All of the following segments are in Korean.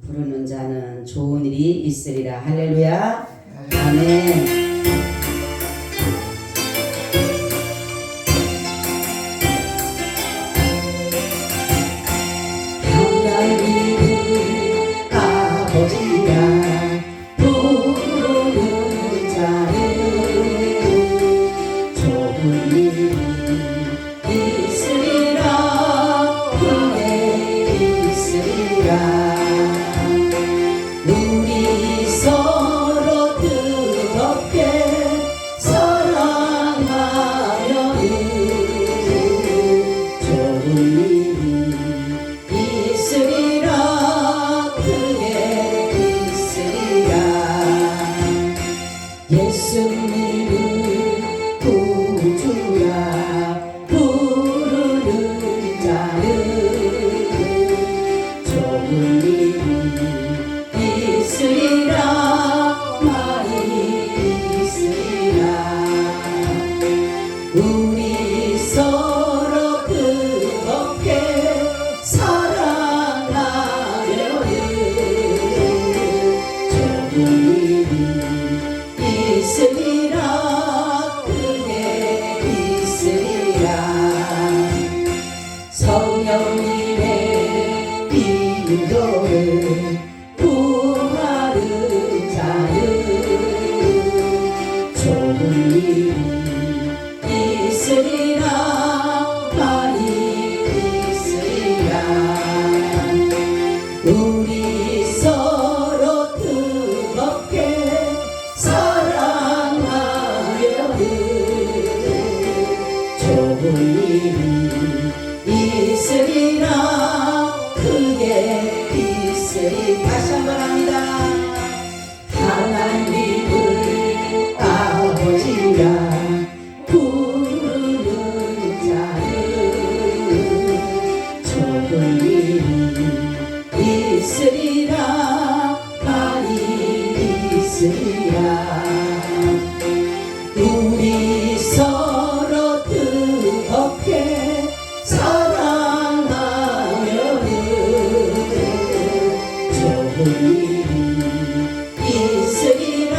부르는 자는 좋은 일이 있으리라. 할렐루야. 아멘. 예수님은 구주라 부르는 자는 좋은 일이 있으리라 많이 있으리라. 우리 서로 뜨겁게 사랑하려는 좋은 일이 있으리라. 그게 있으리라. 성령님의 인도를 구하는 자는 좋은 일이 있으리라. 많이 있으리라. 우리 서로 뜨겁게 좋은 일이 있으리라. 크게 있으리. 다시 한번 합니다. 하나님을 아버지라 부르는 자는 좋은 일이 있으리라. 많이 있으리라. 우리 서로 뜨겁게 사랑하려는 좋은 일이 있으리라.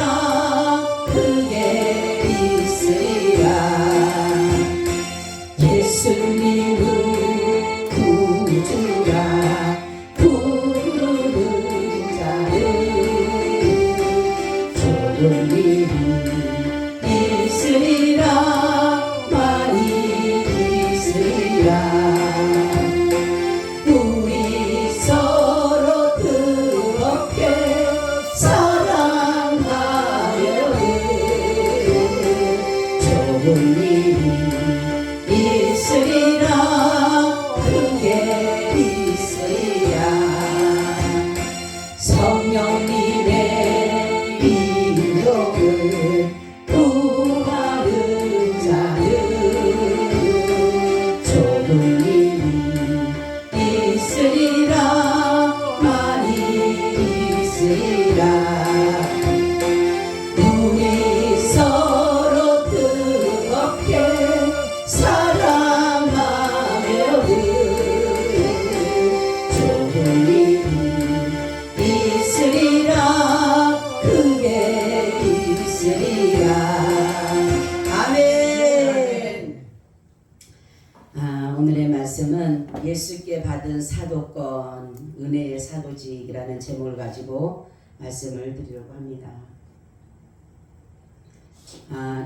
크게 있으리라. 예수님은 구주라 부르는 자는 좋은 일이 있으리라. 많이 있으리라. 우리 서로 뜨겁게 사랑하려는 좋은 일이 있으리라. 크게 있으리라. 성령님의 인도를 구하는 자는 좋은 일이 있으리라. 많이 있으리라. 우리 서로 뜨겁게 사랑하려는 좋은 일이 있으리라. 크게 있으리라. 아멘. 오늘의 말씀은 예수께 받은 사도권 은혜의 사도직이라는 제목을 가지고 말씀을 드리려고 합니다.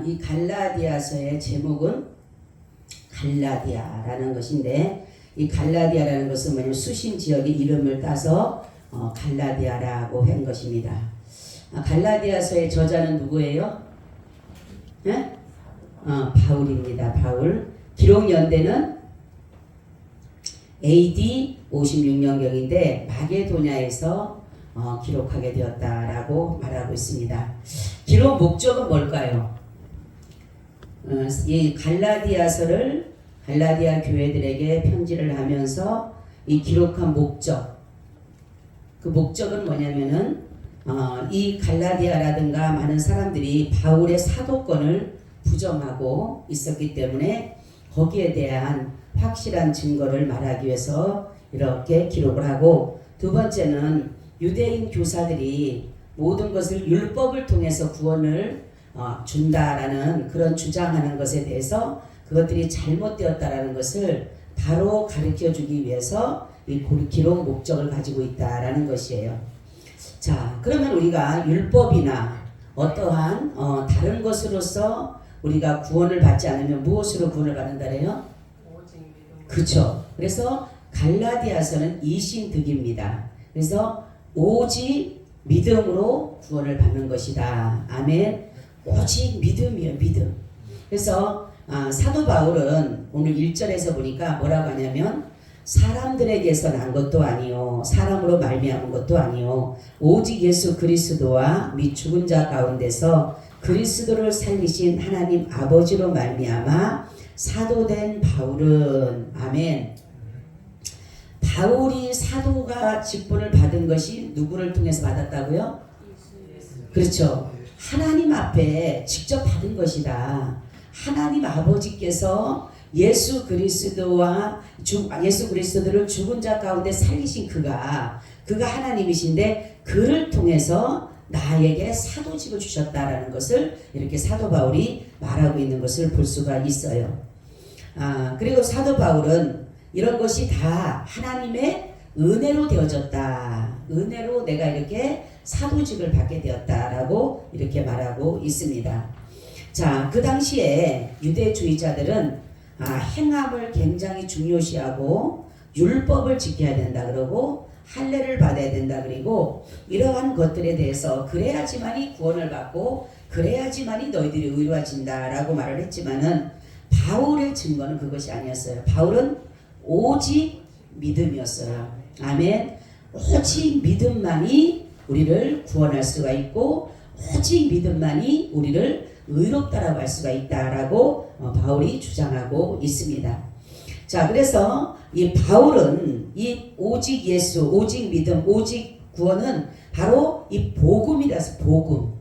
이 갈라디아서의 제목은 갈라디아라는 것인데, 이 갈라디아라는 것은 뭐냐면 수신 지역의 이름을 따서 갈라디아라고 한 것입니다. 갈라디아서의 저자는 누구예요? 네? 바울입니다. 바울. 기록 연대는 AD 56년경인데 마게도냐에서 기록하게 되었다라고 말하고 있습니다. 기록 목적은 뭘까요? 이 갈라디아서를 갈라디아 교회들에게 편지를 하면서 이 기록한 목적, 그 목적은 뭐냐면은 이 갈라디아라든가 많은 사람들이 바울의 사도권을 부정하고 있었기 때문에 거기에 대한 확실한 증거를 말하기 위해서 이렇게 기록을 하고, 두 번째는 유대인 교사들이 모든 것을 율법을 통해서 구원을 준다라는 그런 주장하는 것에 대해서 그것들이 잘못되었다라는 것을 바로 가르쳐 주기 위해서 이 기록 목적을 가지고 있다라는 것이에요. 자, 그러면 우리가 율법이나 어떠한 다른 것으로서 우리가 구원을 받지 않으면 무엇으로 구원을 받는다래요? 그렇죠. 그래서 갈라디아서는 이신득입니다. 그래서 오직 믿음으로 구원을 받는 것이다. 아멘. 오직 믿음이에요. 믿음. 그래서 사도 바울은 오늘 1절에서 보니까 뭐라고 하냐면 사람들에게서 난 것도 아니요 사람으로 말미암은 것도 아니요 오직 예수 그리스도와 및 죽은 자 가운데서 그리스도를 살리신 하나님 아버지로 말미암아 사도된 바울은 아멘. 바울이 사도가 직분을 받은 것이 누구를 통해서 받았다고요? 그렇죠. 하나님 앞에 직접 받은 것이다. 하나님 아버지께서 예수 그리스도를 죽은 자 가운데 살리신 그가 하나님이신데 그를 통해서 나에게 사도직을 주셨다라는 것을 이렇게 사도 바울이 말하고 있는 것을 볼 수가 있어요. 그리고 사도 바울은 이런 것이 다 하나님의 은혜로 되어졌다. 은혜로 내가 이렇게 사도직을 받게 되었다라고 이렇게 말하고 있습니다. 자, 그 당시에 유대주의자들은 행함을 굉장히 중요시하고 율법을 지켜야 된다 그러고 할례를 받아야 된다 그리고 이러한 것들에 대해서 그래야지만이 구원을 받고 그래야지만이 너희들이 의로워진다라고 말을 했지만은 바울의 증거는 그것이 아니었어요. 바울은 오직 믿음이었어요. 아멘. 오직 믿음만이 우리를 구원할 수가 있고 오직 믿음만이 우리를 의롭다라고 할 수가 있다라고 바울이 주장하고 있습니다. 자, 그래서 이 바울은 이 오직 예수, 오직 믿음, 오직 구원은 바로 이 복음이라서 복음.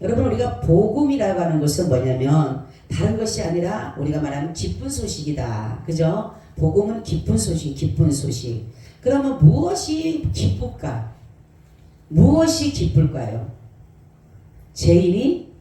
여러분 우리가 복음이라고 하는 것은 뭐냐면 다른 것이 아니라 우리가 말하는 기쁜 소식이다. 그죠? 복음은 기쁜 소식, 기쁜 소식. 그러면 무엇이 기쁠까? 무엇이 기쁠까요? 죄인이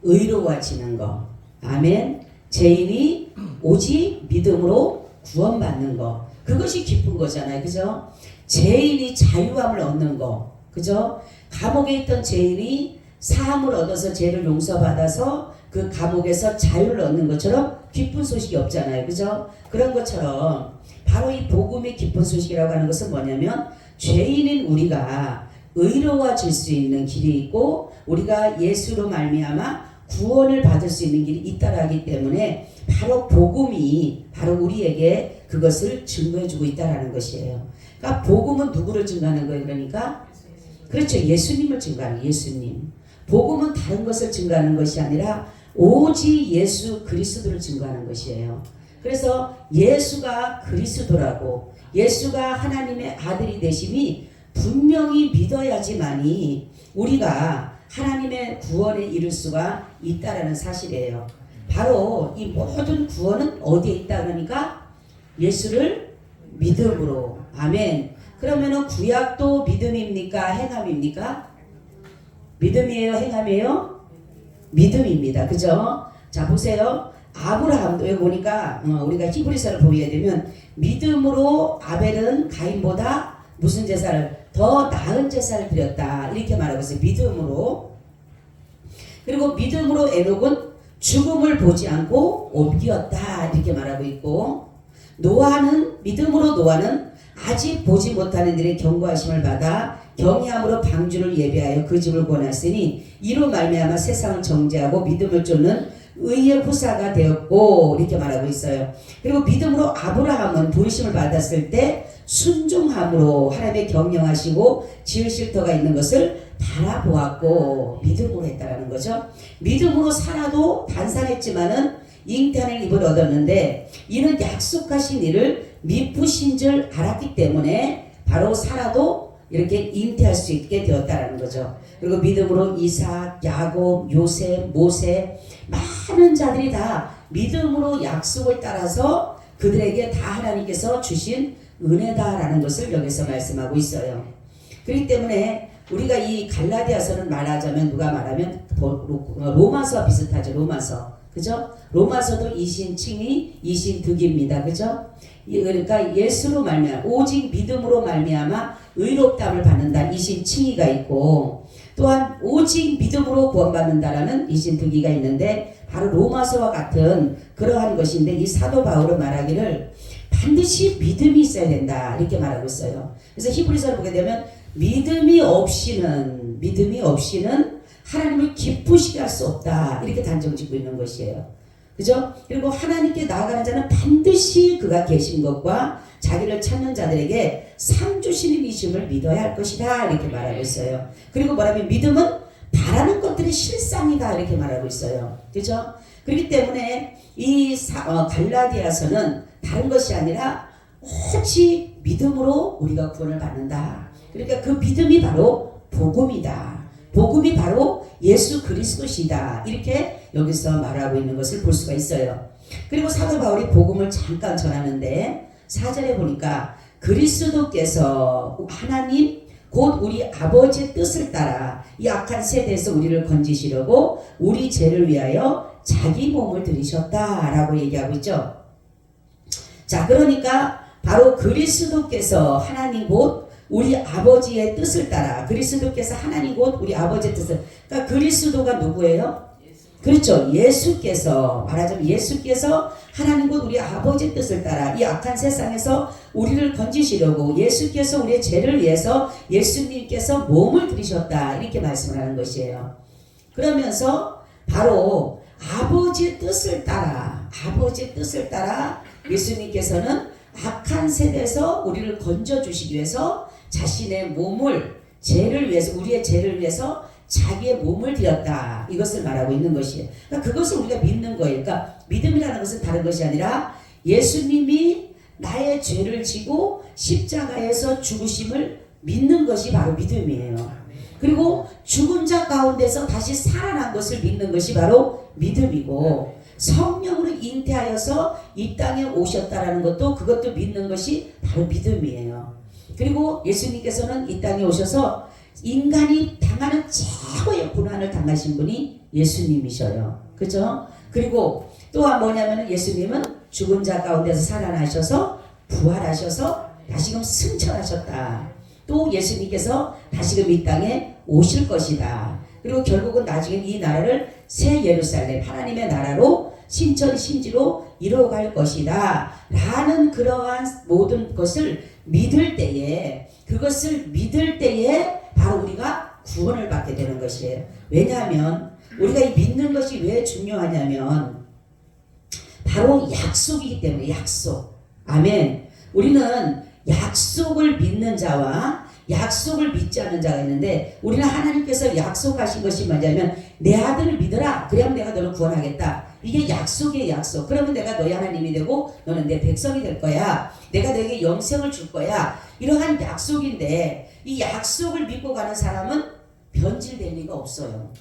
의로워지는 거. 아멘. 죄인이 오직 믿음으로 구원받는 거. 그것이 기쁜 거잖아요. 그죠? 죄인이 자유함을 얻는 거. 그죠? 감옥에 있던 죄인이 사함을 얻어서 죄를 용서받아서 그 감옥에서 자유를 얻는 것처럼 기쁜 소식이 없잖아요. 그죠? 그런 것처럼 바로 이 복음의 기쁜 소식이라고 하는 것은 뭐냐면 죄인인 우리가 의로워질 수 있는 길이 있고 우리가 예수로 말미암아 구원을 받을 수 있는 길이 있다라 하기 때문에 바로 복음이 바로 우리에게 그것을 증거해주고 있다라는 것이에요. 그러니까 복음은 누구를 증거하는 거예요? 그러니까 그렇죠. 예수님을 증거하는 예수님. 복음은 다른 것을 증거하는 것이 아니라 오직 예수 그리스도를 증거하는 것이에요. 그래서 예수가 그리스도라고 예수가 하나님의 아들이 되심이 분명히 믿어야지만이 우리가 하나님의 구원에 이를 수가 있다라는 사실이에요. 바로 이 모든 구원은 어디에 있다 그러니까 예수를 믿음으로. 아멘. 그러면은 구약도 믿음입니까? 행함입니까? 믿음이에요? 행함이에요? 믿음입니다. 그죠? 자, 보세요. 아브라함도 여기 보니까 우리가 히브리서를 보게 되면 믿음으로 아벨은 가인보다 무슨 제사를 더 나은 제사를 드렸다 이렇게 말하고 있어요. 믿음으로. 그리고 믿음으로 에녹은 죽음을 보지 않고 옮기었다 이렇게 말하고 있고 믿음으로 노아는 아직 보지 못하는 일의 경고하심을 받아 경외함으로 방주를 예비하여 그 집을 권하였으니 이로 말미암아 세상을 정죄하고 믿음을 쫓는 의의 후사가 되었고 이렇게 말하고 있어요. 그리고 믿음으로 아브라함은 부르심을 받았을 때 순종함으로 하나님의 경영하시고 지으실 터가 있는 것을 바라보았고 믿음으로 했다라는 거죠. 믿음으로 살아도 단산했지만은 잉태하는 입을 얻었는데 이는 약속하신 일을 미쁘신 줄 알았기 때문에 바로 살아도 이렇게 잉태할 수 있게 되었다라는 거죠. 그리고 믿음으로 이삭, 야곱, 요셉, 모세 많은 자들이 다 믿음으로 약속을 따라서 그들에게 다 하나님께서 주신 은혜다라는 것을 여기서 말씀하고 있어요. 그렇기 때문에 우리가 이 갈라디아서는 말하자면 누가 말하면 로마서 비슷하죠. 로마서. 그죠? 로마서도 이신칭의 이신득입니다. 그죠? 그러니까 예수로 말미암아 오직 믿음으로 말미암아 의롭다함을 받는다. 이신칭의가 있고 또한 오직 믿음으로 구원받는다라는 이신득의가 있는데 바로 로마서와 같은 그러한 것인데 이 사도 바울은 말하기를 반드시 믿음이 있어야 된다 이렇게 말하고 있어요. 그래서 히브리서를 보게 되면 믿음이 없이는 하나님을 기쁘시게 할 수 없다 이렇게 단정 짓고 있는 것이에요. 그죠? 그리고 하나님께 나아가는 자는 반드시 그가 계신 것과 자기를 찾는 자들에게 상 주시는 이심을 믿어야 할 것이다 이렇게 말하고 있어요. 그리고 뭐라면 믿음은 바라는 것들의 실상이다 이렇게 말하고 있어요. 그죠? 그렇기 때문에 이 갈라디아서는 다른 것이 아니라 오직 믿음으로 우리가 구원을 받는다. 그러니까 그 믿음이 바로 복음이다. 복음이 바로 예수 그리스도시다. 이렇게 여기서 말하고 있는 것을 볼 수가 있어요. 그리고 사도 바울이 복음을 잠깐 전하는데 4절에 보니까 그리스도께서 하나님 곧 우리 아버지의 뜻을 따라 이 악한 세대에서 우리를 건지시려고 우리 죄를 위하여 자기 몸을 들이셨다라고 얘기하고 있죠. 자, 그러니까 바로 그리스도께서 하나님 곧 우리 아버지의 뜻을 따라 그리스도께서 하나님 곧 우리 아버지의 뜻을 그러니까 그리스도가 누구예요? 그렇죠. 예수께서 말하자면 예수께서 하나님 곧 우리 아버지의 뜻을 따라 이 악한 세상에서 우리를 건지시려고 예수께서 우리의 죄를 위해서 예수님께서 몸을 들이셨다 이렇게 말씀을 하는 것이에요. 그러면서 바로 아버지의 뜻을 따라 예수님께서는 악한 세대에서 우리를 건져주시기 위해서 자신의 몸을 죄를 위해서 우리의 죄를 위해서 자기의 몸을 드렸다 이것을 말하고 있는 것이에요. 그러니까 그것을 우리가 믿는 거예요. 그러니까 믿음이라는 것은 다른 것이 아니라 예수님이 나의 죄를 지고 십자가에서 죽으심을 믿는 것이 바로 믿음이에요. 그리고 죽은 자 가운데서 다시 살아난 것을 믿는 것이 바로 믿음이고 성령으로 잉태하여서 이 땅에 오셨다라는 것도 그것도 믿는 것이 바로 믿음이에요. 그리고 예수님께서는 이 땅에 오셔서 인간이 당하는 최고의 고난을 당하신 분이 예수님이셔요. 그죠? 그리고 또한 뭐냐면 예수님은 죽은 자 가운데서 살아나셔서 부활하셔서 다시금 승천하셨다. 또 예수님께서 다시금 이 땅에 오실 것이다. 그리고 결국은 나중에 이 나라를 새 예루살렘 하나님의 나라로 신천신지로 이뤄갈 것이다 라는 그러한 모든 것을 믿을 때에 그것을 믿을 때에 바로 우리가 구원을 받게 되는 것이에요. 왜냐하면 우리가 이 믿는 것이 왜 중요하냐면 바로 약속이기 때문에 약속. 아멘. 우리는 약속을 믿는 자와 약속을 믿지 않는 자가 있는데 우리는 하나님께서 약속하신 것이 뭐냐면 내 아들을 믿어라. 그래야 내가 너를 구원하겠다. 이게 약속이에요. 약속. 그러면 내가 너희 하나님이 되고 너는 내 백성이 될 거야. 내가 너에게 영생을 줄 거야. 이러한 약속인데 이 약속을 믿고 가는 사람은 변질될 리가 없어요.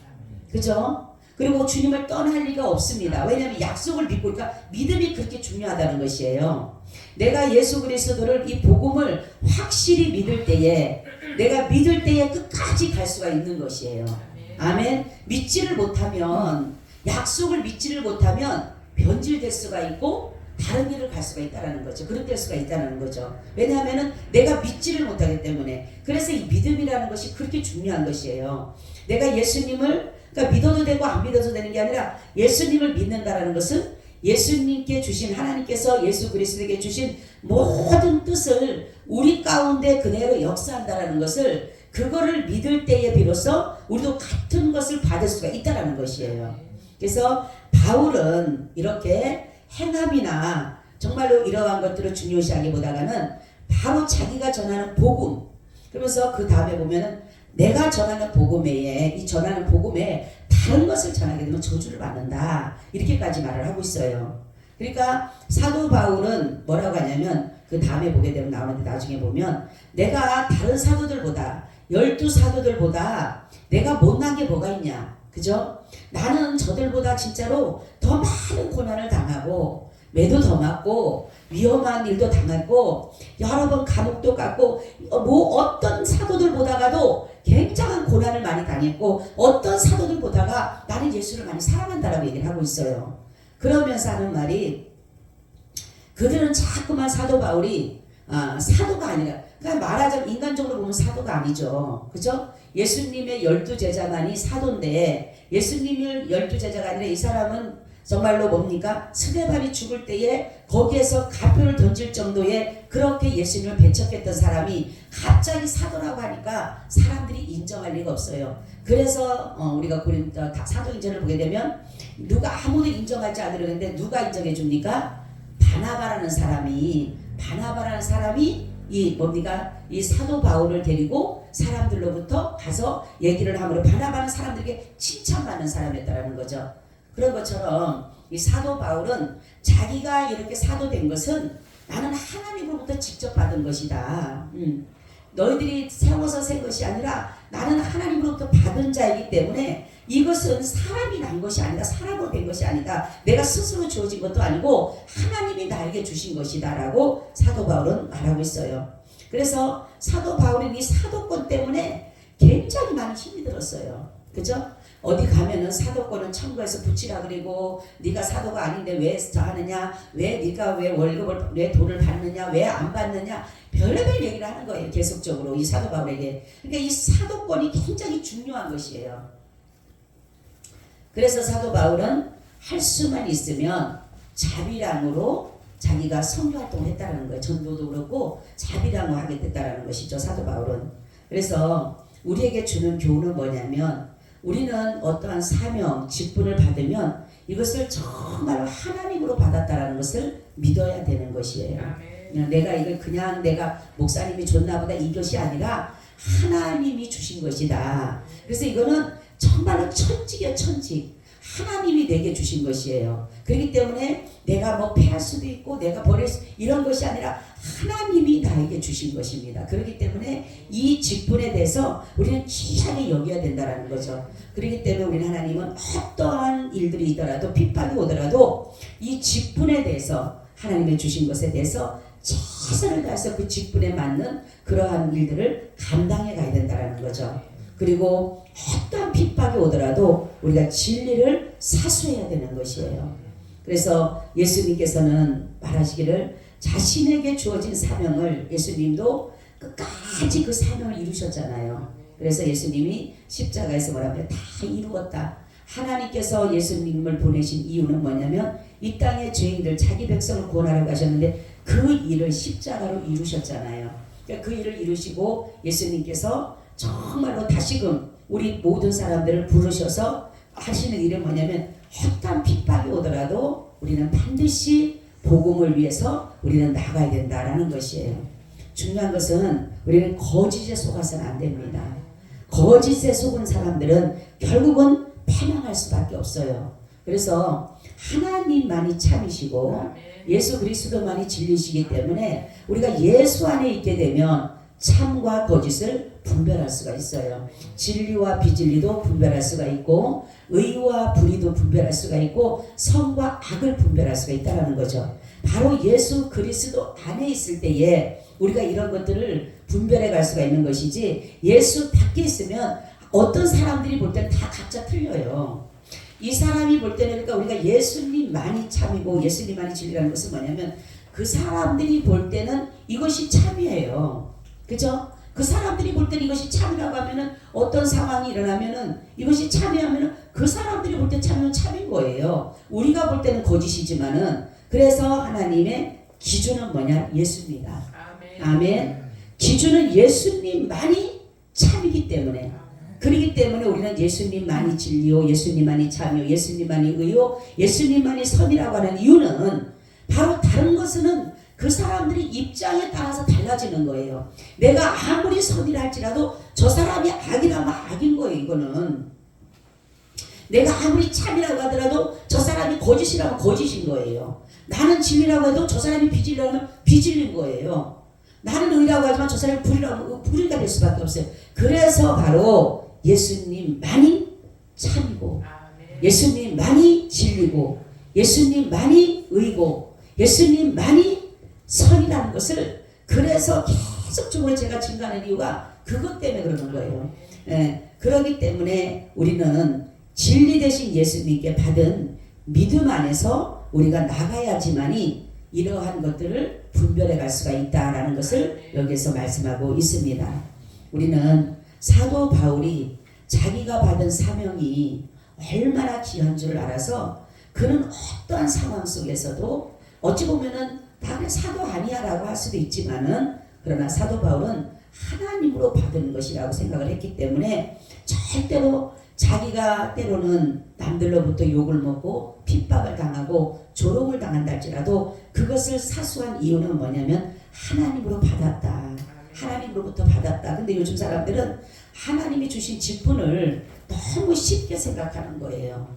그죠? 그리고 주님을 떠날 리가 없습니다. 왜냐하면 약속을 믿고 그러니까 믿음이 그렇게 중요하다는 것이에요. 내가 예수 그리스도를 이 복음을 확실히 믿을 때에 내가 믿을 때에 끝까지 갈 수가 있는 것이에요. 아멘. 믿지를 못하면 약속을 믿지를 못하면 변질될 수가 있고 다른 길을 갈 수가 있다는 거죠. 그런 될 수가 있다는 거죠. 왜냐하면 내가 믿지를 못하기 때문에. 그래서 이 믿음이라는 것이 그렇게 중요한 것이에요. 내가 예수님을 그러니까 믿어도 되고 안 믿어도 되는 게 아니라 예수님을 믿는다라는 것은 예수님께 주신 하나님께서 예수 그리스도에게 주신 모든 뜻을 우리 가운데 그대로 역사한다라는 것을 그거를 믿을 때에 비로소 우리도 같은 것을 받을 수가 있다라는 것이에요. 그래서 바울은 이렇게 행함이나 정말로 이러한 것들을 중요시하기보다는 바로 자기가 전하는 복음 그러면서 그 다음에 보면은 내가 전하는 복음 외에 이 전하는 복음에 다른 것을 전하게 되면 저주를 받는다 이렇게까지 말을 하고 있어요. 그러니까 사도 바울은 뭐라고 하냐면 그 다음에 보게 되면 나오는데 나중에 보면 내가 다른 사도들보다 12사도들보다 내가 못난 게 뭐가 있냐 그죠? 나는 저들보다 진짜로 더 많은 고난을 당하고 매도 더 맞고 위험한 일도 당했고 여러 번 감옥도 갔고 뭐 어떤 사도들 보다가도 굉장한 고난을 많이 당했고 어떤 사도들 보다가 나는 예수를 많이 사랑한다라고 얘기를 하고 있어요. 그러면서 하는 말이 그들은 자꾸만 사도 바울이 사도가 아니라 그러니까 말하자면 인간적으로 보면 사도가 아니죠. 그죠? 예수님의 12제자만이 사도인데 예수님의 12제자가 아니라 이 사람은 정말로 뭡니까? 스데반이 죽을 때에 거기에서 가표를 던질 정도의 그렇게 예수님을 배척했던 사람이 갑자기 사도라고 하니까 사람들이 인정할 리가 없어요. 그래서 우리가 고린도 사도행전을 보게 되면 누가 아무도 인정하지 않으려는데 누가 인정해 줍니까? 바나바라는 사람이 이 뭡니까? 이 사도 바울을 데리고 사람들로부터 가서 얘기를 하므로 바나바는 사람들에게 칭찬받는 사람이었다라는 거죠. 그런 것처럼 이 사도 바울은 자기가 이렇게 사도 된 것은 나는 하나님으로부터 직접 받은 것이다. 너희들이 세워서 세 것이 아니라 나는 하나님으로부터 받은 자이기 때문에 이것은 사람이 난 것이 아니다. 사람으로 된 것이 아니다. 내가 스스로 주어진 것도 아니고 하나님이 나에게 주신 것이다 라고 사도 바울은 말하고 있어요. 그래서 사도 바울은 이 사도권 때문에 굉장히 많은 힘이 들었어요. 그죠? 어디 가면은 사도권은 청구해서 붙이라 그리고 네가 사도가 아닌데 왜 저 하느냐, 왜 네가 왜 월급을 왜 돈을 받느냐, 왜 안 받느냐, 별의별 얘기를 하는 거예요. 계속적으로 이 사도 바울에게. 그러니까 이 사도권이 굉장히 중요한 것이에요. 그래서 사도 바울은 할 수만 있으면 자비랑으로 자기가 선교 활동을 했다는 거예요. 전도도 그렇고 자비랑으로 하게 됐다는 것이죠. 사도 바울은. 그래서 우리에게 주는 교훈은 뭐냐면 우리는 어떠한 사명, 직분을 받으면 이것을 정말 하나님으로 받았다라는 것을 믿어야 되는 것이에요. 그냥 내가 이걸 그냥 내가 목사님이 줬나 보다 이것이 아니라 하나님이 주신 것이다. 그래서 이거는 정말로 천직이야, 천직. 하나님이 내게 주신 것이에요. 그렇기 때문에 내가 뭐 패할 수도 있고 내가 버릴 수 이런 것이 아니라 하나님이 나에게 주신 것입니다. 그렇기 때문에 이 직분에 대해서 우리는 귀하게 여겨야 된다는 거죠. 그렇기 때문에 우리는 하나님은 어떠한 일들이 있더라도 핍박이 오더라도 이 직분에 대해서 하나님의 주신 것에 대해서 최선을 다해서 그 직분에 맞는 그러한 일들을 감당해 가야 된다는 거죠. 그리고 어떠한 핍박이 오더라도 우리가 진리를 사수해야 되는 것이에요. 그래서 예수님께서는 말하시기를 자신에게 주어진 사명을 예수님도 끝까지 그 사명을 이루셨잖아요. 그래서 예수님이 십자가에서 뭐라고요? 다 이루었다. 하나님께서 예수님을 보내신 이유는 뭐냐면 이 땅의 죄인들 자기 백성을 구원하려고 하셨는데 그 일을 십자가로 이루셨잖아요. 그러니까 그 일을 이루시고 예수님께서 정말로 다시금 우리 모든 사람들을 부르셔서 하시는 일은 뭐냐면 어떤 핍박이 오더라도 우리는 반드시 복음을 위해서 우리는 나가야 된다라는 것이에요. 중요한 것은 우리는 거짓에 속아서는 안 됩니다. 거짓에 속은 사람들은 결국은 패망할 수밖에 없어요. 그래서 하나님만이 참이시고 예수 그리스도만이 진리시기 때문에 우리가 예수 안에 있게 되면 참과 거짓을 분별할 수가 있어요. 진리와 비진리도 분별할 수가 있고 의와 불의도 분별할 수가 있고 선과 악을 분별할 수가 있다는 거죠. 바로 예수 그리스도 안에 있을 때에 우리가 이런 것들을 분별해 갈 수가 있는 것이지 예수 밖에 있으면 어떤 사람들이 볼 때는 다 각자 틀려요. 이 사람이 볼 때는 그러니까 우리가 예수님만이 참이고 예수님만이 진리라는 것은 뭐냐면 그 사람들이 볼 때는 이것이 참이에요. 그죠? 그 사람들이 볼 때는 이것이 참이라고 하면은 어떤 상황이 일어나면은 이것이 참이하면은 그 사람들이 볼 때 참이면 참인 거예요. 우리가 볼 때는 거짓이지만은 그래서 하나님의 기준은 뭐냐? 예수입니다. 아멘. 기준은 예수님만이 참이기 때문에 그렇기 때문에 우리는 예수님만이 진리요 예수님만이 참이요 예수님만이 의요 예수님만이 선이라고 하는 이유는 바로 다른 것은 그 사람들이 입장에 따라서 달라지는 거예요. 내가 아무리 선이라 할지라도 저 사람이 악이라면 악인 거예요. 이거는 내가 아무리 참이라고 하더라도 저 사람이 거짓이라면 거짓인 거예요. 나는 진리라고 해도 저 사람이 비진리라면 비진리인 거예요. 나는 의라고 하지만 저 사람이 불이라고 불의가 될 수밖에 없어요. 그래서 바로 예수님만이 참이고 예수님만이 진리고 예수님만이 의고 예수님만이 선이라는 것을 그래서 계속적으로 제가 증가하는 이유가 그것 때문에 그러는 거예요. 예, 그렇기 때문에 우리는 진리 되신 예수님께 받은 믿음 안에서 우리가 나가야지만이 이러한 것들을 분별해 갈 수가 있다라는 것을 여기서 말씀하고 있습니다. 우리는 사도 바울이 자기가 받은 사명이 얼마나 귀한 줄 알아서 그는 어떠한 상황 속에서도 어찌 보면은 나는 사도 아니야 라고 할 수도 있지만은 그러나 사도 바울은 하나님으로 받은 것이라고 생각을 했기 때문에 절대로 자기가 때로는 남들로부터 욕을 먹고 핍박을 당하고 조롱을 당한다 할지라도 그것을 사수한 이유는 뭐냐면 하나님으로 받았다. 하나님으로부터 받았다. 근데 요즘 사람들은 하나님이 주신 직분을 너무 쉽게 생각하는 거예요.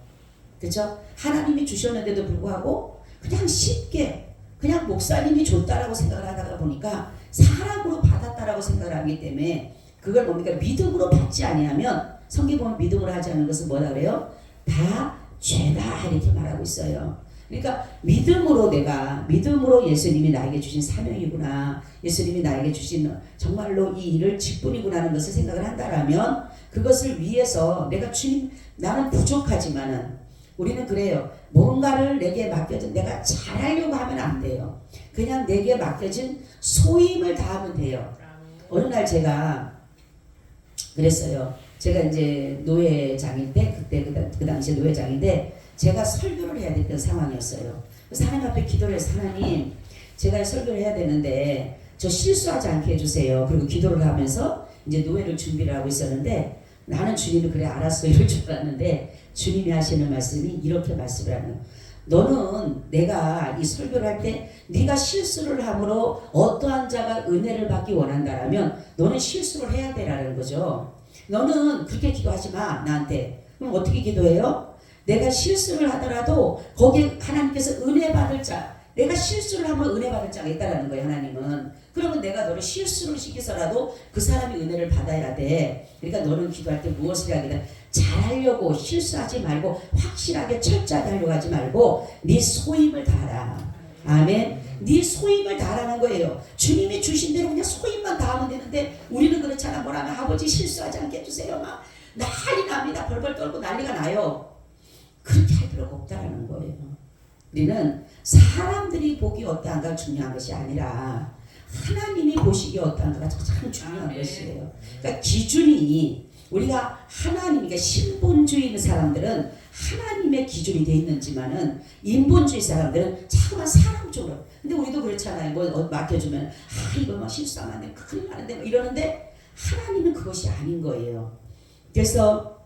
그렇죠? 하나님이 주셨는데도 불구하고 그냥 쉽게 그냥 목사님이 줬다라고 생각을 하다가 보니까 사람으로 받았다라고 생각을 하기 때문에 그걸 뭡니까? 믿음으로 받지 아니하면 성경 보면 믿음으로 하지 않는 것은 뭐라 그래요? 다 죄다 이렇게 말하고 있어요. 그러니까 믿음으로 내가 믿음으로 예수님이 나에게 주신 사명이구나, 예수님이 나에게 주신 정말로 이 일을 직분이구나 하는 것을 생각을 한다라면 그것을 위해서 내가 주님 나는 부족하지만은 우리는 그래요. 뭔가를 내게 맡겨진 내가 잘하려고 하면 안 돼요. 그냥 내게 맡겨진 소임을 다하면 돼요. 어느 날 제가 그랬어요. 제가 이제 노회장일 때 그때 그 당시에 노회장인데 제가 설교를 해야 됐던 상황이었어요. 하나님 앞에 기도를 해서 하나님 제가 설교를 해야 되는데 저 실수하지 않게 해주세요. 그리고 기도를 하면서 이제 노회를 준비를 하고 있었는데 나는 주님이 그래 알았어 이럴 줄 알았는데 주님이 하시는 말씀이 이렇게 말씀을 하는 거예요. 너는 내가 이 설교를 할 때 네가 실수를 함으로 어떠한 자가 은혜를 받기 원한다라면 너는 실수를 해야 되라는 거죠. 너는 그렇게 기도하지 마 나한테. 그럼 어떻게 기도해요? 내가 실수를 하더라도 거기에 하나님께서 은혜 받을 자, 내가 실수를 하면 은혜 받을 자가 있다라는 거예요. 하나님은. 그러면 내가 너를 실수를 시켜서라도 그 사람이 은혜를 받아야 돼. 그러니까 너는 기도할 때 무엇을 해야 되나? 잘하려고 실수하지 말고 확실하게 철저하게 하려고 하지 말고 네 소임을 다하라. 아멘. 네 소임을 다하라는 거예요. 주님이 주신 대로 그냥 소임만 다하면 되는데 우리는 그렇잖아. 뭐라면 아버지 실수하지 않게 해주세요. 막 난리 납니다. 벌벌 떨고 난리가 나요. 그렇게 할 필요가 없다라는 거예요. 우리는 사람들이 보기 어떠한가 중요한 것이 아니라 하나님이 보시기 어떠한가가 참 중요한 것이에요. 그러니까 기준이 우리가 하나님, 그러니까 신본주의 있는 사람들은 하나님의 기준이 돼 있는지만은 인본주의 사람들은 자꾸만 사람 쪽으로. 근데 우리도 그렇잖아요. 뭐 맡겨주면 이거 막 실수하면 안 돼, 큰일 나는데 뭐 이러는데 하나님은 그것이 아닌 거예요. 그래서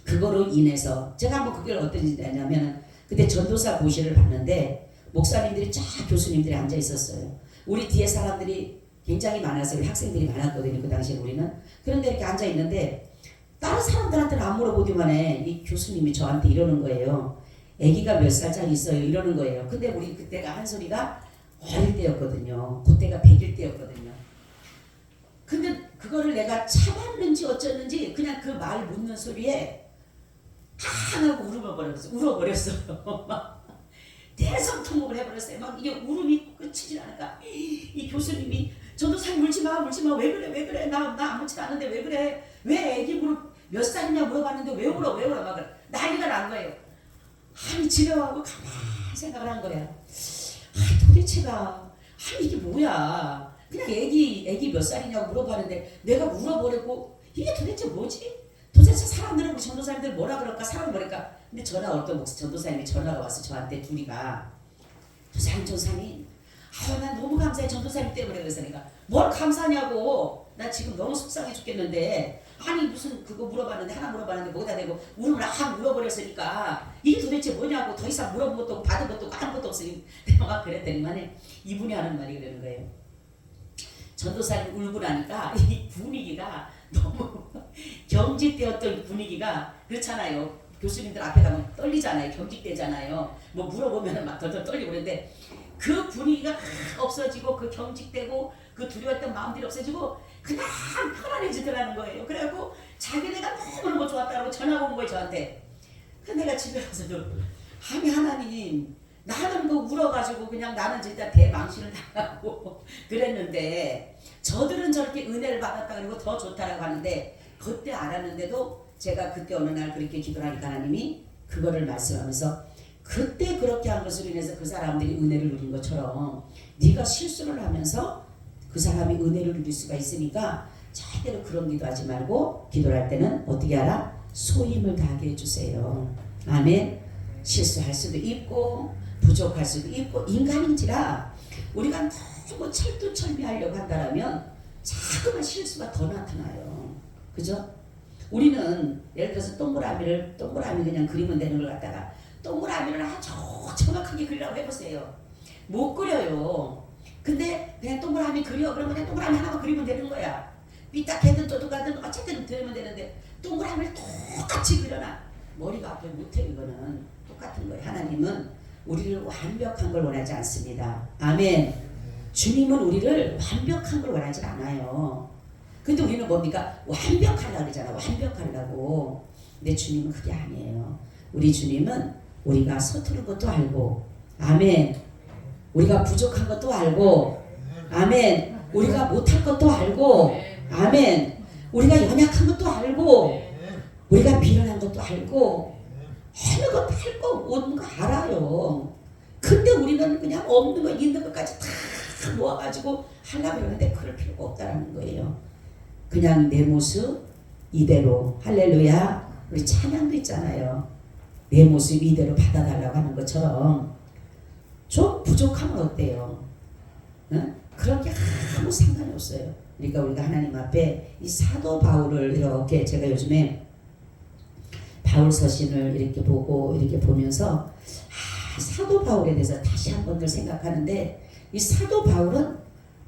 그거로 인해서 제가 한번 그걸 어떤지 아냐면은 그때 전도사 고시를 봤는데 목사님들이 쫙 교수님들이 앉아 있었어요. 우리 뒤에 사람들이 굉장히 많았어요. 우리 학생들이 많았거든요. 그 당시에 우리는. 그런데 이렇게 앉아 있는데 다른 사람들한테는 안 물어보기만 해. 이 교수님이 저한테 이러는 거예요. 아기가 몇 살짜리 있어요. 이러는 거예요. 근데 우리 그때가 한 소리가 어릴 때였거든요. 그때가 100일 때였거든요. 근데 그거를 내가 참았는지 어쩌는지 그냥 그 말 묻는 소리에 하고 울어버렸어요. 막 대성통곡을 해버렸어요. 막 이게 울음이 끝이질 않을까. 이 교수님이 전도사님 울지마 왜 그래 나 아무렇지도 않은데 왜 그래 왜 애기 몇 살이냐 물어봤는데 왜 울어 막 난리가 난 거예요. 아니 집에 와서 가만히 생각을 한 거야. 도대체가 이게 뭐야. 그냥 애기 몇 살이냐고 물어봤는데 내가 울어버리고 이게 도대체 뭐지? 도대체 사람들은 전도사님들 뭐라 그럴까? 사람 뭐랄까? 근데 어떤 전도사님이 전화가 와서 저한테 둘이가 전도사님 난 너무 감사해 전도사님 때문에 그랬으니까 뭘 감사하냐고 나 지금 너무 속상해 죽겠는데 아니 무슨 그거 물어봤는데 하나 물어봤는데 뭐다 대고 울음을 물어버렸으니까 이게 도대체 뭐냐고 더 이상 물어본 것도 없고 받은 것도 없고 아무것도 없으니 내가 막 그랬더니만에 이분이 하는 말이 그러는 거예요. 전도사님 울고 나니까 이 분위기가 너무 경직되었던 분위기가 그렇잖아요. 교수님들 앞에 가면 떨리잖아요. 경직되잖아요. 뭐 물어보면 막 덜덜 떨리고 그러는데 그 분위기가 없어지고 그 경직되고 그 두려웠던 마음들이 없어지고 그냥 편안해지더라는 거예요. 그래갖고 자기네가 너무너무 좋았다고 전화가 온 거예요 저한테. 근데 내가 집에 가서도 아니 하나님 나는 그 울어가지고 그냥 나는 진짜 대망신을 당하고 그랬는데 저들은 저렇게 은혜를 받았다 그리고 더 좋다라고 하는데 그때 알았는데도 제가 그때 어느 날 그렇게 기도하니까 하나님이 그거를 말씀하면서 그때 그렇게 한 것으로 인해서 그 사람들이 은혜를 누린 것처럼 네가 실수를 하면서 그 사람이 은혜를 누릴 수가 있으니까 절대로 그런 기도하지 말고 기도를 할 때는 어떻게 하라? 소임을 다하게 해주세요. 아멘. 실수할 수도 있고 부족할 수도 있고 인간인지라 우리가 너무 철두철미하려고 한다면 자꾸만 실수가 더 나타나요. 그죠? 우리는 예를 들어서 동그라미 그냥 그리면 되는 걸 갖다가 동그라미를 아주 정확하게 그리라고 해보세요. 못 그려요. 근데 그냥 동그라미 그려 그러면 그냥 동그라미 하나만 그리면 되는 거야. 삐딱해든 또둑하든 어쨌든 되면 되는데 동그라미를 똑같이 그려놔. 머리가 앞에 못해. 이거는 똑같은 거예요. 하나님은 우리를 완벽한 걸 원하지 않습니다. 아멘. 주님은 우리를 완벽한 걸 원하지 않아요. 근데 우리는 뭡니까? 완벽하려고 그러잖아. 완벽하려고. 근데 주님은 그게 아니에요. 우리 주님은 우리가 서투른 것도 알고, 아멘. 우리가 부족한 것도 알고, 아멘. 우리가 못할 것도 알고, 아멘. 우리가 연약한 것도 알고, 우리가 미련한 것도 알고, 어느 것도 알고, 없는 거 알아요. 근데 우리는 그냥 없는 거, 있는 것까지 다 모아가지고 하려고 그러는데 그럴 필요가 없다는 거예요. 그냥 내 모습 이대로, 할렐루야. 우리 찬양도 있잖아요. 내 모습 이대로 받아달라고 하는 것처럼 좀 부족하면 어때요? 응? 그런 게 아무 상관이 없어요. 그러니까 우리가 하나님 앞에 이 사도 바울을 이렇게 제가 요즘에 바울 서신을 이렇게 보고 이렇게 보면서 사도 바울에 대해서 다시 한 번 더 생각하는데 이 사도 바울은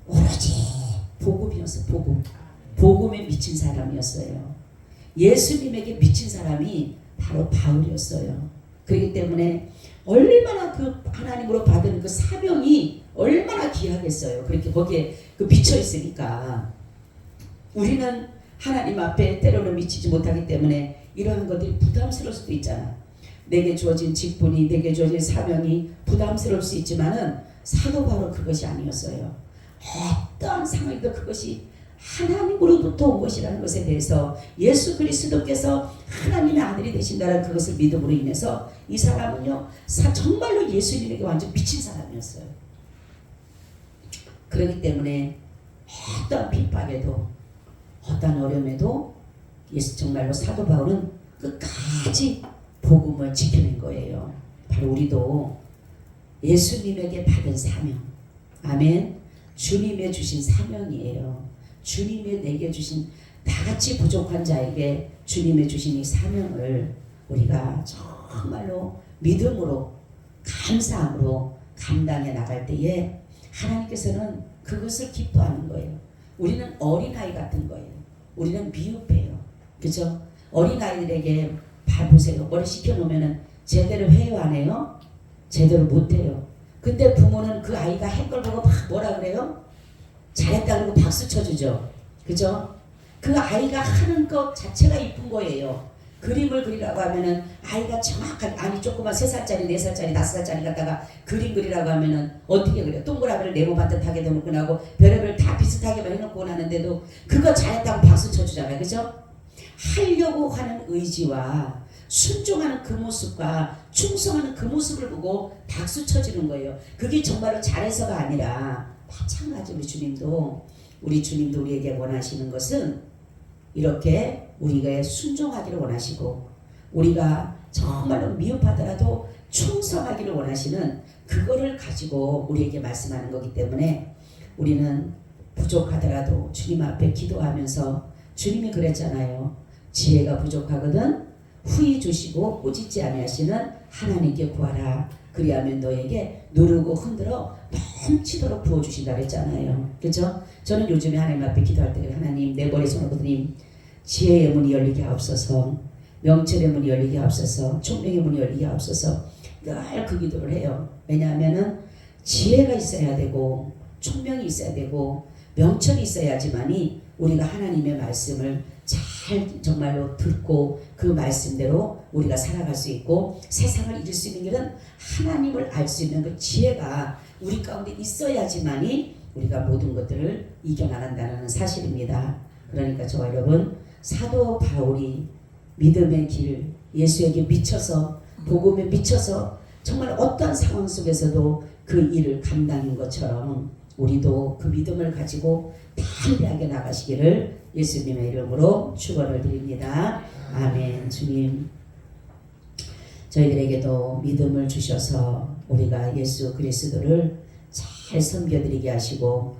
오로지 복음이었어. 복음에 미친 사람이었어요. 예수님에게 미친 사람이 바로 바울이었어요. 그렇기 때문에 얼마나 그 하나님으로 받은 그 사명이 얼마나 귀하겠어요. 그렇게 거기에 그 미쳐 있으니까 우리는 하나님 앞에 때로는 미치지 못하기 때문에 이러한 것들이 부담스러울 수도 있잖아. 내게 주어진 직분이, 내게 주어진 사명이 부담스러울 수 있지만은 사도 바울은 그것이 아니었어요. 어떤 상황이든 그것이 하나님으로부터 온 것이라는 것에 대해서 예수 그리스도께서 하나님의 아들이 되신다는 그것을 믿음으로 인해서 이 사람은요 정말로 예수님에게 완전 미친 사람이었어요. 그렇기 때문에 어떤 핍박에도 어떤 어려움에도 정말로 사도 바울은 끝까지 복음을 지켜낸 거예요. 바로 우리도 예수님에게 받은 사명, 아멘. 주님의 주신 사명이에요. 주님이 내게 주신 다같이 부족한 자에게 주님의 주신 이 사명을 우리가 정말로 믿음으로 감사함으로 감당해 나갈 때에 하나님께서는 그것을 기뻐하는 거예요. 우리는 어린아이 같은 거예요. 우리는 미흡해요. 그죠? 어린아이들에게 봐보세요. 뭘 시켜놓으면 제대로 해요 안 해요? 제대로 못해요. 근데 부모는 그 아이가 할 걸 보고 막 뭐라 그래요? 잘했다 그러고 박수 쳐주죠. 그죠? 그 아이가 하는 것 자체가 이쁜 거예요. 그림을 그리라고 하면은 아이가 정확하게, 아니 조그만 3살짜리 4살짜리 5살짜리 갖다가 그림 그리라고 하면은 어떻게 그래요? 동그라미를 네모 반듯하게 놓고 나고 별의별 다 비슷하게만 해놓고 나는데도 그거 잘했다고 박수 쳐주잖아요. 그죠? 하려고 하는 의지와 순종하는 그 모습과 충성하는 그 모습을 보고 박수 쳐주는 거예요. 그게 정말로 잘해서가 아니라 마찬가지 우리 주님도 우리에게 원하시는 것은 이렇게 우리가 순종하기를 원하시고 우리가 정말로 미흡하더라도 충성하기를 원하시는 그거를 가지고 우리에게 말씀하는 거기 때문에 우리는 부족하더라도 주님 앞에 기도하면서 주님이 그랬잖아요. 지혜가 부족하거든 후히 주시고 꾸짖지 아니하시는 하나님께 구하라. 그리하면 너에게 누르고 흔들어 넘치도록 부어주신다 그랬잖아요. 그렇죠? 저는 요즘에 하나님 앞에 기도할 때 하나님 내 머리에 손을 지혜의 문이 열리게 하옵소서, 명철의 문이 열리게 하옵소서, 총명의 문이 열리게 하옵소서 늘 그 기도를 해요. 왜냐하면은 지혜가 있어야 되고 총명이 있어야 되고 명철이 있어야지만이 우리가 하나님의 말씀을 잘 정말로 듣고 그 말씀대로 우리가 살아갈 수 있고 세상을 이길 수 있는 길은 하나님을 알 수 있는 그 지혜가 우리 가운데 있어야지만이 우리가 모든 것들을 이겨나간다는 사실입니다. 그러니까 저와 여러분, 사도 바울이 믿음의 길, 예수에게 미쳐서 복음에 미쳐서 정말 어떤 상황 속에서도 그 일을 감당한 것처럼 우리도 그 믿음을 가지고 담대하게 나가시기를 예수님의 이름으로 축원을 드립니다. 아멘. 주님, 저희들에게도 믿음을 주셔서 우리가 예수 그리스도를 잘 섬겨드리게 하시고,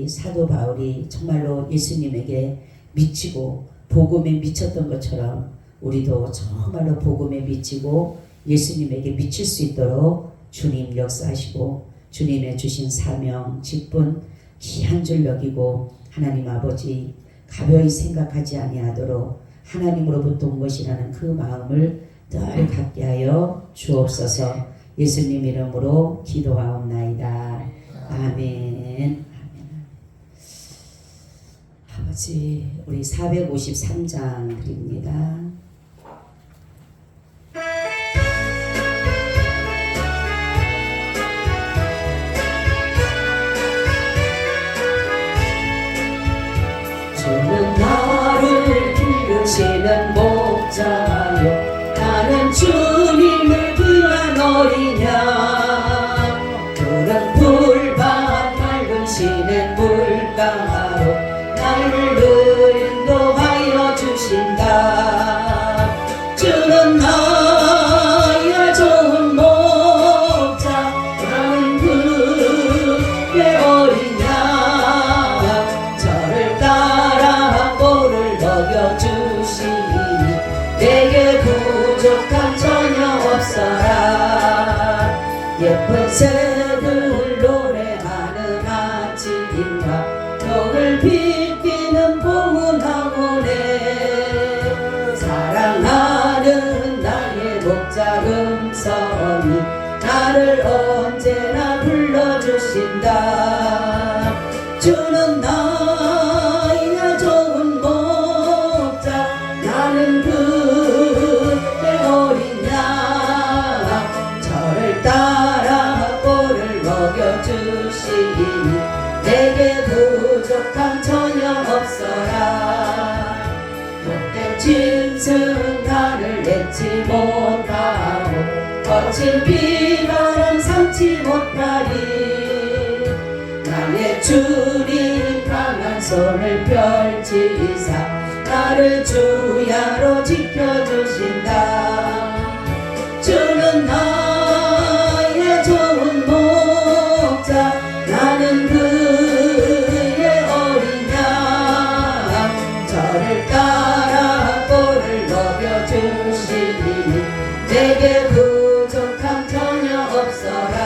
사도 바울이 정말로 예수님에게 미치고 복음에 미쳤던 것처럼 우리도 정말로 복음에 미치고 예수님에게 미칠 수 있도록 주님 역사하시고, 주님의 주신 사명, 직분 귀한 줄 여기고 하나님 아버지 가벼이 생각하지 아니하도록 하나님으로부터 온 것이라는 그 마음을 늘 갖게 하여 주옵소서. 예수님 이름으로 기도하옵나이다. 아멘. 아버지, 우리 453장 드립니다. 주는 나를 기르시는 목자요, 나는 주님을 귀한 어린 양. 푸른 풀밭 맑은 시냇 물가로 나를 늘 인도하여 주신다. 주는 나의 좋은 목자, 나는 그의 어린 양. 저를 따라 꼴을 먹여주시니 내게 부족함 전혀 없어라. 예쁜 새들 노래하는 아침과 덕을 비비는 봄은 하모네. 사랑하는 나의 목자 음성이 나를 언제나 불러주신다. 주는 나의 좋은 목자, 나는 그의 어린 양. 저를 따라 꼴을 먹여주시니 내게 부족함 전혀 없어라. 못된 짐승 나를 내지 못하고 거친 비바람 삼지 못하리. 나의 주님 강한 손을 펼치사 나를 주야로 지켜주신다. 주는 나의 좋은 목자, 나는 그의 어린 양. 저를 따라 꼴을 먹여주시니 내게 부족함 전혀 없어라.